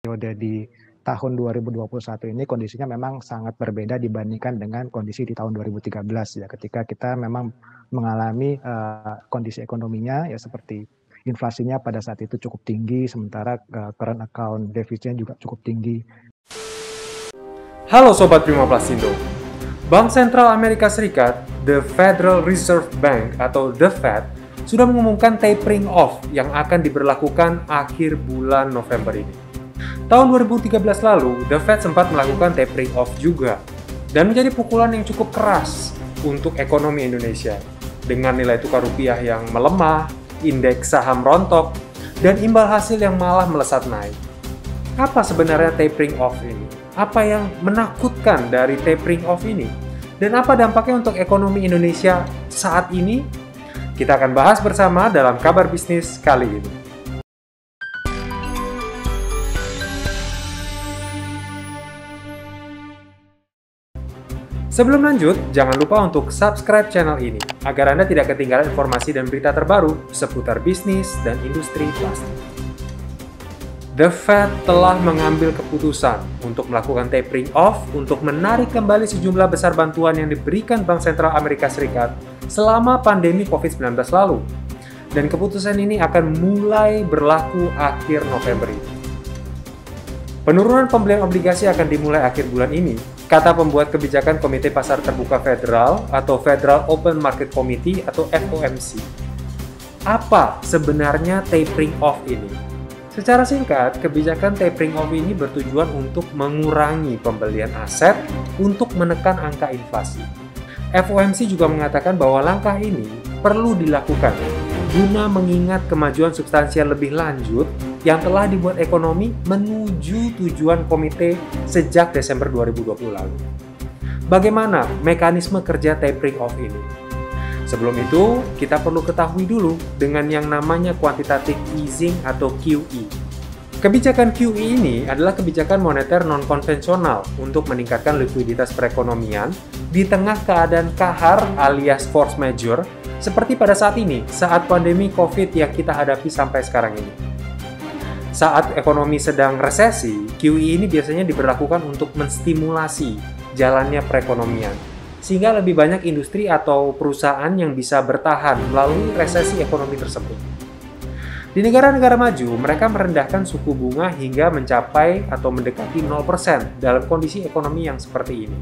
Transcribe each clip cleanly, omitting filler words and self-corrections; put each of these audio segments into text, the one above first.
periode di tahun 2021 ini kondisinya memang sangat berbeda dibandingkan dengan kondisi di tahun 2013 ya, ketika kita memang mengalami kondisi ekonominya ya seperti inflasinya pada saat itu cukup tinggi, sementara current account defisitnya juga cukup tinggi. Halo Sobat Prima Plasindo. Bank Sentral Amerika Serikat, The Federal Reserve Bank atau The Fed, sudah mengumumkan tapering off yang akan diberlakukan akhir bulan November ini. Tahun 2013 lalu, The Fed sempat melakukan tapering off juga, dan menjadi pukulan yang cukup keras untuk ekonomi Indonesia. Dengan nilai tukar rupiah yang melemah, indeks saham rontok, dan imbal hasil yang malah melesat naik. Apa sebenarnya tapering off ini? Apa yang menakutkan dari tapering off ini? Dan apa dampaknya untuk ekonomi Indonesia saat ini? Kita akan bahas bersama dalam Kabar Bisnis kali ini. Sebelum lanjut, jangan lupa untuk subscribe channel ini agar Anda tidak ketinggalan informasi dan berita terbaru seputar bisnis dan industri plastik. The Fed telah mengambil keputusan untuk melakukan tapering off untuk menarik kembali sejumlah besar bantuan yang diberikan Bank Sentral Amerika Serikat selama pandemi COVID-19 lalu. Dan keputusan ini akan mulai berlaku akhir November ini. Penurunan pembelian obligasi akan dimulai akhir bulan ini, kata pembuat kebijakan Komite Pasar Terbuka Federal atau Federal Open Market Committee atau FOMC. Apa sebenarnya tapering off ini? Secara singkat, kebijakan tapering off ini bertujuan untuk mengurangi pembelian aset untuk menekan angka inflasi. FOMC juga mengatakan bahwa langkah ini perlu dilakukan guna mengingat kemajuan substansial lebih lanjut yang telah dibuat ekonomi menuju tujuan komite sejak Desember 2020 lalu. Bagaimana mekanisme kerja tapering off ini? Sebelum itu, kita perlu ketahui dulu dengan yang namanya quantitative easing atau QE. Kebijakan QE ini adalah kebijakan moneter non-konvensional untuk meningkatkan likuiditas perekonomian di tengah keadaan kahar alias force majeure seperti pada saat ini, saat pandemi COVID yang kita hadapi sampai sekarang ini. Saat ekonomi sedang resesi, QE ini biasanya diberlakukan untuk menstimulasi jalannya perekonomian, sehingga lebih banyak industri atau perusahaan yang bisa bertahan melalui resesi ekonomi tersebut. Di negara-negara maju, mereka merendahkan suku bunga hingga mencapai atau mendekati 0% dalam kondisi ekonomi yang seperti ini.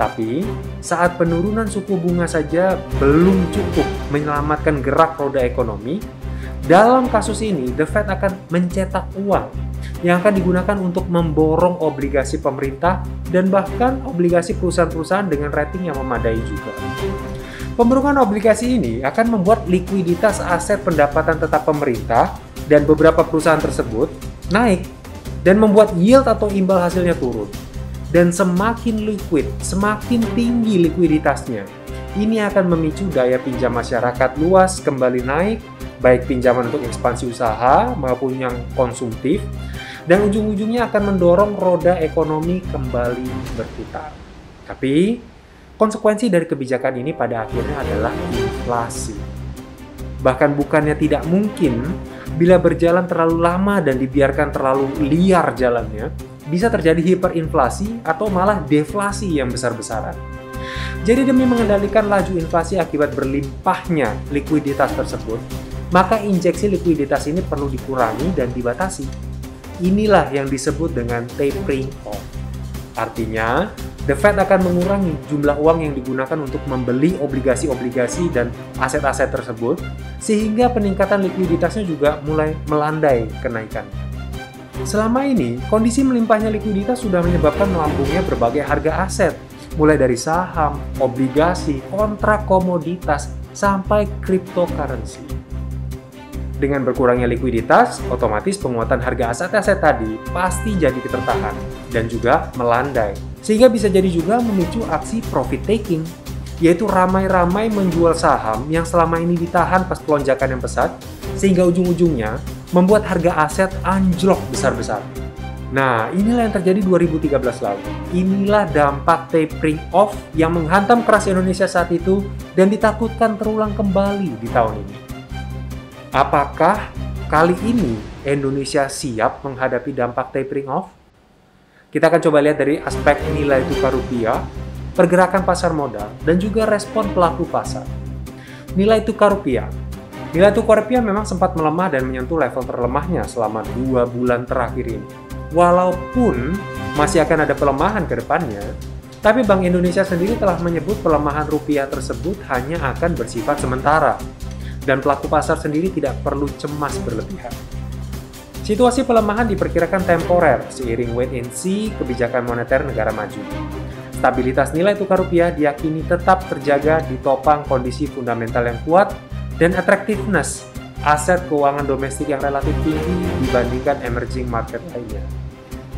Tapi, saat penurunan suku bunga saja belum cukup menyelamatkan gerak roda ekonomi, dalam kasus ini The Fed akan mencetak uang yang akan digunakan untuk memborong obligasi pemerintah dan bahkan obligasi perusahaan-perusahaan dengan rating yang memadai juga. Pemborongan obligasi ini akan membuat likuiditas aset pendapatan tetap pemerintah dan beberapa perusahaan tersebut naik dan membuat yield atau imbal hasilnya turun. Dan semakin liquid, semakin tinggi likuiditasnya, ini akan memicu daya pinjam masyarakat luas kembali naik, baik pinjaman untuk ekspansi usaha maupun yang konsumtif, dan ujung-ujungnya akan mendorong roda ekonomi kembali berputar. Tapi, konsekuensi dari kebijakan ini pada akhirnya adalah inflasi. Bahkan bukannya tidak mungkin, bila berjalan terlalu lama dan dibiarkan terlalu liar jalannya, bisa terjadi hiperinflasi atau malah deflasi yang besar-besaran. Jadi demi mengendalikan laju inflasi akibat berlimpahnya likuiditas tersebut, maka injeksi likuiditas ini perlu dikurangi dan dibatasi. Inilah yang disebut dengan tapering off. Artinya, The Fed akan mengurangi jumlah uang yang digunakan untuk membeli obligasi-obligasi dan aset-aset tersebut, sehingga peningkatan likuiditasnya juga mulai melandai kenaikannya. Selama ini, kondisi melimpahnya likuiditas sudah menyebabkan melambungnya berbagai harga aset, mulai dari saham, obligasi, kontrak komoditas, sampai cryptocurrency. Dengan berkurangnya likuiditas, otomatis penguatan harga aset-aset tadi pasti jadi tertahan dan juga melandai. Sehingga bisa jadi juga memicu aksi profit taking, yaitu ramai-ramai menjual saham yang selama ini ditahan pas pelonjakan yang pesat, sehingga ujung-ujungnya membuat harga aset anjlok besar-besar. Nah, inilah yang terjadi 2013 lalu. Inilah dampak tapering off yang menghantam keras Indonesia saat itu dan ditakutkan terulang kembali di tahun ini. Apakah kali ini Indonesia siap menghadapi dampak tapering off? Kita akan coba lihat dari aspek nilai tukar rupiah, pergerakan pasar modal, dan juga respon pelaku pasar. Nilai tukar rupiah. Nilai tukar rupiah memang sempat melemah dan menyentuh level terlemahnya selama 2 bulan terakhir ini. Walaupun masih akan ada pelemahan ke depannya, tapi Bank Indonesia sendiri telah menyebut pelemahan rupiah tersebut hanya akan bersifat sementara, dan pelaku pasar sendiri tidak perlu cemas berlebihan. Situasi pelemahan diperkirakan temporer seiring wait and see kebijakan moneter negara maju. Stabilitas nilai tukar rupiah diyakini tetap terjaga ditopang kondisi fundamental yang kuat dan attractiveness aset keuangan domestik yang relatif tinggi dibandingkan emerging market lainnya.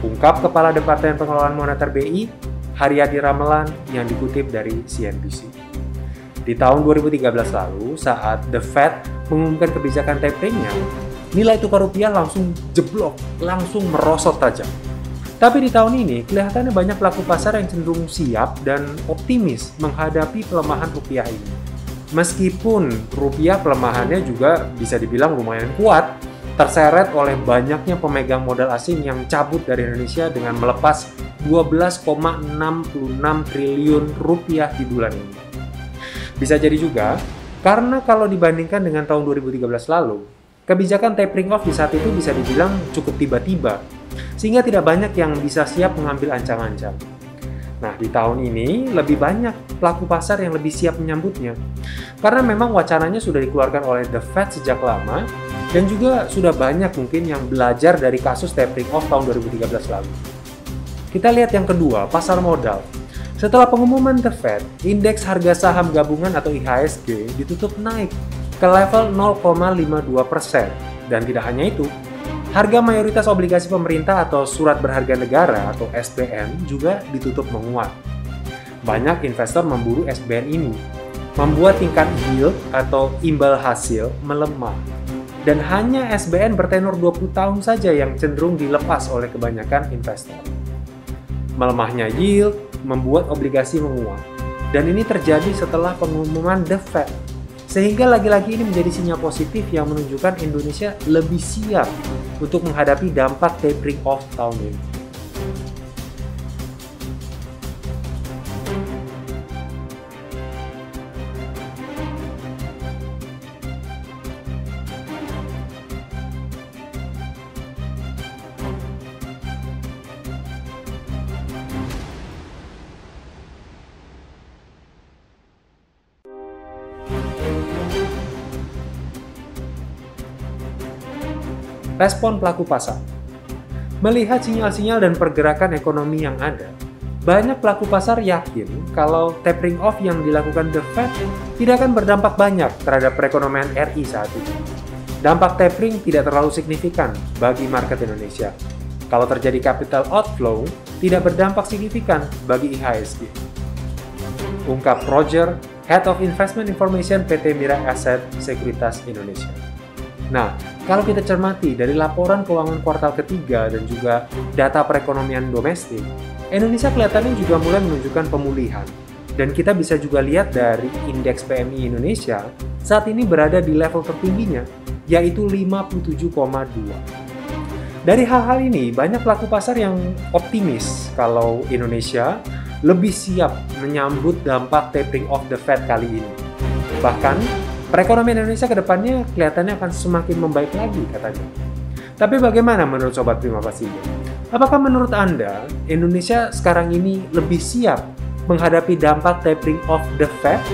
Ungkap Kepala Departemen Pengelolaan Moneter BI, Haryadi Ramelan yang dikutip dari CNBC. Di tahun 2013 lalu, saat The Fed mengumumkan kebijakan taperingnya, nilai tukar rupiah langsung jeblok, langsung merosot tajam. Tapi di tahun ini, kelihatannya banyak pelaku pasar yang cenderung siap dan optimis menghadapi pelemahan rupiah ini. Meskipun rupiah pelemahannya juga bisa dibilang lumayan kuat, terseret oleh banyaknya pemegang modal asing yang cabut dari Indonesia dengan melepas 12,66 triliun rupiah di bulan ini. Bisa jadi juga, karena kalau dibandingkan dengan tahun 2013 lalu, kebijakan tapering off di saat itu bisa dibilang cukup tiba-tiba, sehingga tidak banyak yang bisa siap mengambil ancang-ancang. Nah, di tahun ini lebih banyak pelaku pasar yang lebih siap menyambutnya, karena memang wacananya sudah dikeluarkan oleh The Fed sejak lama, dan juga sudah banyak mungkin yang belajar dari kasus tapering off tahun 2013 lalu. Kita lihat yang kedua, pasar modal. Setelah pengumuman The Fed, indeks harga saham gabungan atau IHSG ditutup naik ke level 0,52%. Dan tidak hanya itu, harga mayoritas obligasi pemerintah atau surat berharga negara atau SBN juga ditutup menguat. Banyak investor memburu SBN ini, membuat tingkat yield atau imbal hasil melemah. Dan hanya SBN bertenor 20 tahun saja yang cenderung dilepas oleh kebanyakan investor. Melemahnya yield membuat obligasi menguat. Dan ini terjadi setelah pengumuman The Fed. Sehingga lagi-lagi ini menjadi sinyal positif yang menunjukkan Indonesia lebih siap untuk menghadapi dampak tapering off tahun ini. Respon pelaku pasar. Melihat sinyal-sinyal dan pergerakan ekonomi yang ada, banyak pelaku pasar yakin kalau tapering off yang dilakukan The Fed tidak akan berdampak banyak terhadap perekonomian RI saat ini. Dampak tapering tidak terlalu signifikan bagi market Indonesia. Kalau terjadi capital outflow, tidak berdampak signifikan bagi IHSG. Ungkap Roger, Head of Investment Information PT Mira Asset Sekuritas Indonesia. Nah, kalau kita cermati dari laporan keuangan kuartal ketiga dan juga data perekonomian domestik, Indonesia kelihatannya juga mulai menunjukkan pemulihan. Dan kita bisa juga lihat dari indeks PMI Indonesia saat ini berada di level tertingginya, yaitu 57,2. Dari hal-hal ini, banyak pelaku pasar yang optimis kalau Indonesia lebih siap menyambut dampak tapering off The Fed kali ini. Bahkan, perekonomian Indonesia ke depannya kelihatannya akan semakin membaik lagi katanya. Tapi bagaimana menurut Sobat Prima Pasibo? Apakah menurut Anda Indonesia sekarang ini lebih siap menghadapi dampak tapering off The Fed?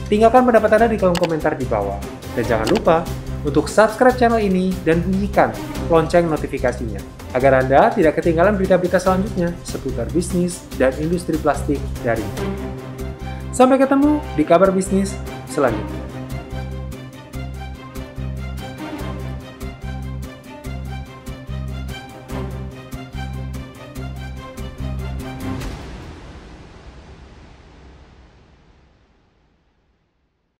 Tinggalkan pendapat Anda di kolom komentar di bawah. Dan jangan lupa untuk subscribe channel ini dan bunyikan lonceng notifikasinya agar Anda tidak ketinggalan berita-berita selanjutnya seputar bisnis dan industri plastik dari. Sampai ketemu di kabar bisnis selanjutnya.